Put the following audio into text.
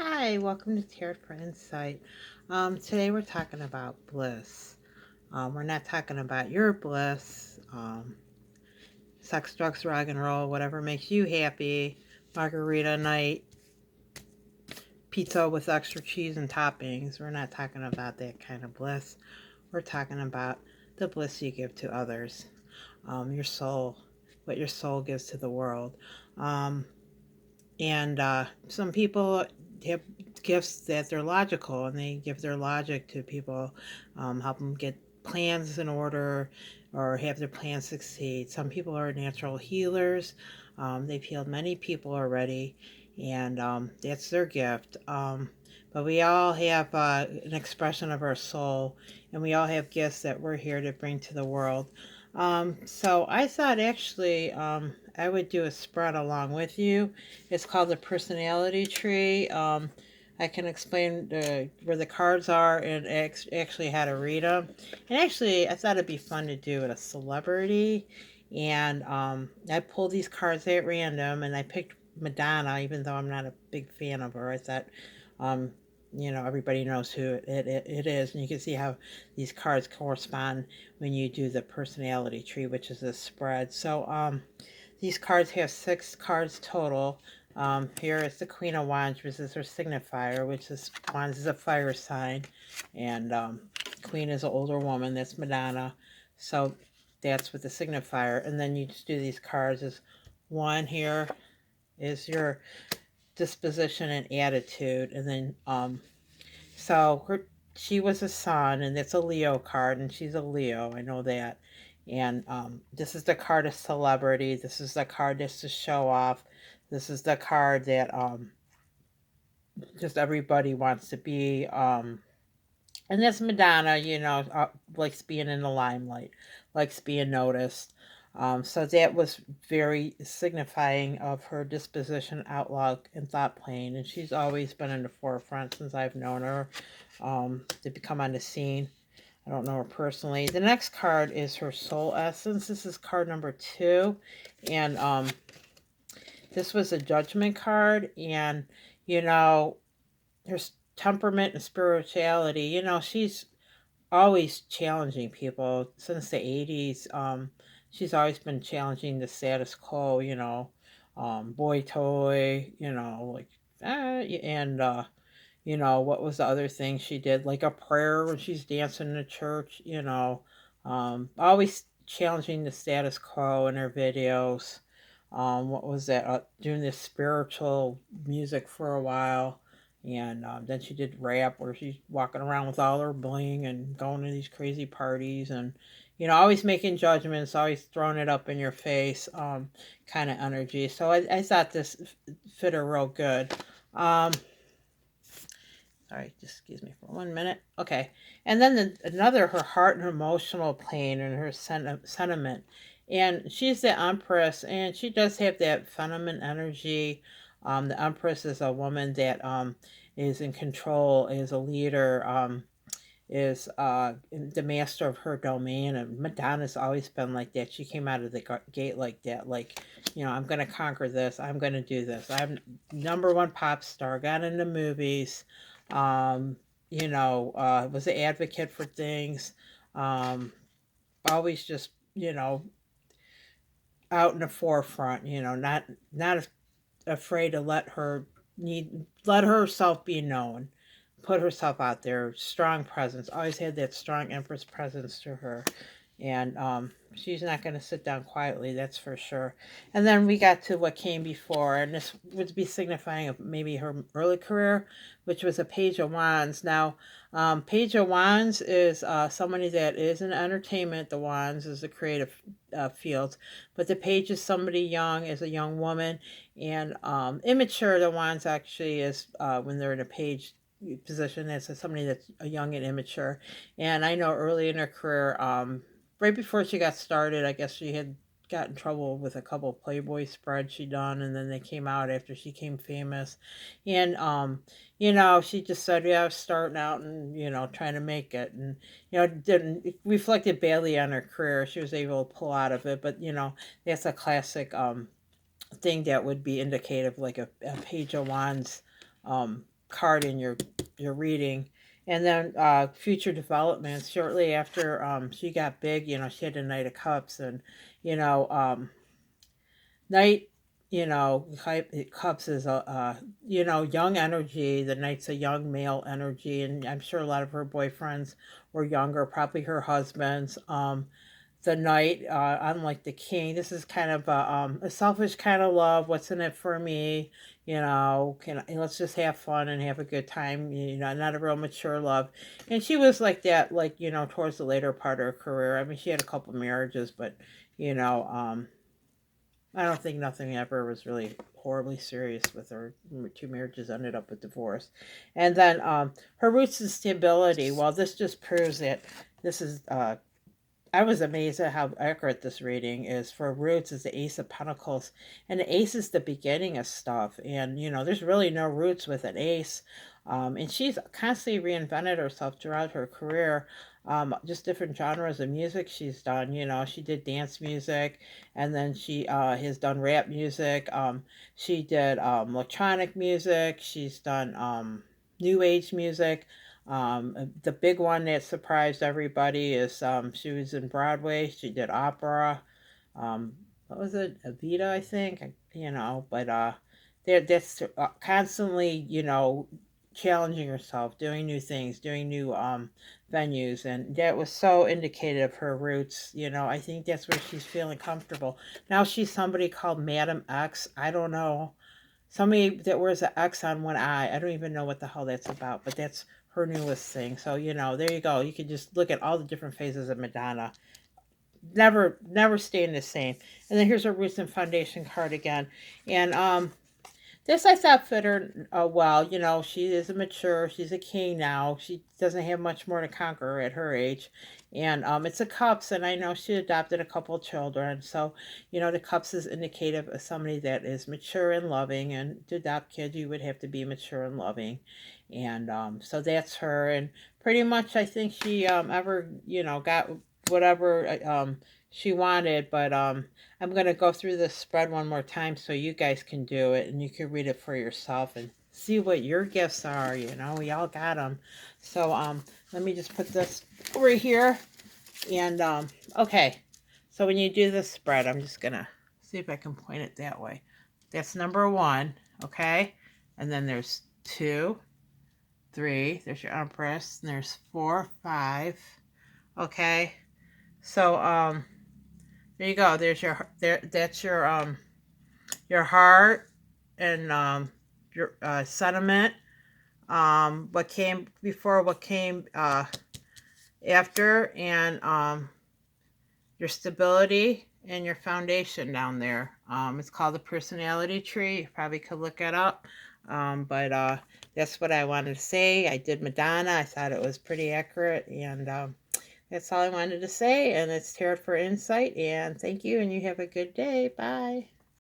Hi, welcome to Tarot for Insight. Today we're talking about bliss. We're not talking about your bliss, sex, drugs, rock and roll, whatever makes you happy, margarita night, pizza with extra cheese and toppings. We're not talking about that kind of bliss. We're talking about the bliss you give to others, your soul, what your soul gives to the world. Um, And some people have gifts that they're logical and they give their logic to people, help them get plans in order or have their plans succeed. Some people are natural healers. They've healed many people already, and that's their gift. But we all have an expression of our soul, and we all have gifts that we're here to bring to the world. So I thought actually I would do a spread along with you. It's called the personality tree. I can explain where the cards are and actually how to read them. And actually, I thought it'd be fun to do with a celebrity. And I pulled these cards at random, and I picked Madonna, even though I'm not a big fan of her. I thought, um, everybody knows who it is, and you can see how these cards correspond when you do the personality tree, which is a spread. So, these cards have 6 cards total. Here is the Queen of Wands, which is her signifier, which is Wands is a fire sign, and Queen is an older woman. That's Madonna. So that's with the signifier. And then you just do these cards as one here is your disposition and attitude, and then so she was a sun, and it's a Leo card, and she's a Leo. I know that. And this is the card of celebrity. This is the card that's to show off. This is the card that just everybody wants to be. And that's Madonna, likes being in the limelight, likes being noticed. So that was very signifying of her disposition, outlook, and thought plane. And she's always been in the forefront since I've known her to become on the scene. I don't know her personally. The next card is her soul essence. This is card number 2. And this was a judgment card. And, you know, her temperament and spirituality, she's always challenging people since the 80s. She's always been challenging the status quo, boy toy, like, and, what was the other thing she did? Like a prayer when she's dancing in the church, always challenging the status quo in her videos. What was that? Doing this spiritual music for a while. And then she did rap where she's walking around with all her bling and going to these crazy parties and, always making judgments, always throwing it up in your face, kind of energy. So I thought this fit her real good. Sorry, just excuse me for 1 minute. Okay. And then another, her heart and emotional plane and her sentiment. And she's the Empress, and she does have that feminine energy. The Empress is a woman that is in control, is a leader, is the master of her domain. And Madonna's always been like that. She came out of the gate like that. Like, I'm going to conquer this. I'm going to do this. I'm #1 pop star. Got into movies. Um, was an advocate for things. Um, Always just, out in the forefront. Not afraid to let herself be known, put herself out there. Strong presence. Always had that strong Empress presence to her. And she's not going to sit down quietly, that's for sure. And then we got to what came before, and this would be signifying of maybe her early career, which was a Page of Wands. Now, Page of Wands is somebody that is in entertainment. The Wands is the creative field, but the Page is somebody young, is a young woman, and immature. The Wands actually is when they're in a Page position as somebody that's young and immature. And I know early in her career, right before she got started, I guess she had got in trouble with a couple of Playboy spreads she done, and then they came out after she became famous. And she just said, "Yeah, I was starting out and trying to make it," and it didn't it reflected badly on her career. She was able to pull out of it, but that's a classic thing that would be indicative, like a Page of Wands card in your reading. And then future developments. Shortly after she got big, she had a Knight of Cups, and you know, Knight, Cups is a young energy. The Knight's a young male energy, and I'm sure a lot of her boyfriends were younger, probably her husbands. The Knight, unlike the King, this is kind of a selfish kind of love. What's in it for me? Let's just have fun and have a good time. Not a real mature love. And she was like that, like towards the later part of her career. I mean, she had a couple marriages, but you know, I don't think nothing ever was really horribly serious with her. Two marriages ended up with divorce. And then her roots and stability. Well, this just proves that this is I was amazed at how accurate this reading is. For roots is the Ace of Pentacles, and the Ace is the beginning of stuff. And there's really no roots with an Ace. And she's constantly reinvented herself throughout her career. Just different genres of music she's done. She did dance music, and then she has done rap music. She did electronic music. She's done new age music. The big one that surprised everybody is she was in Broadway. She did opera. What was it? Evita, I think. But that's constantly, challenging herself, doing new things, doing new venues, and that was so indicative of her roots. I think that's where she's feeling comfortable. Now she's somebody called Madam X. I don't know. Somebody that wears an X on one eye. I don't even know what the hell that's about, but that's her newest thing. So, there you go. You can just look at all the different phases of Madonna. Never staying the same. And then here's her Roots and Foundation card again. And this I thought fit her well. She is a mature. She's a king now. She doesn't have much more to conquer at her age. And it's a cups, and I know she adopted a couple of children. So, the cups is indicative of somebody that is mature and loving. And to adopt kids, you would have to be mature and loving. And so that's her. And pretty much, I think she ever, got whatever she wanted. But I'm going to go through this spread one more time so you guys can do it and you can read it for yourself and see what your gifts are. We all got them. So let me just put this over here. And okay, so when you do the spread, I'm just going to see if I can point it that way. That's number 1, okay? And then there's 2, 3, there's your Empress, and there's 4, 5, okay? So there you go. There's that's your heart and your sentiment. What came before, what came after, and your stability and your foundation down there. It's called the personality tree. You probably could look it up. But that's what I wanted to say. I did Madonna. I thought it was pretty accurate, and that's all I wanted to say, and it's Tarot for Insight, and thank you, and you have a good day. Bye.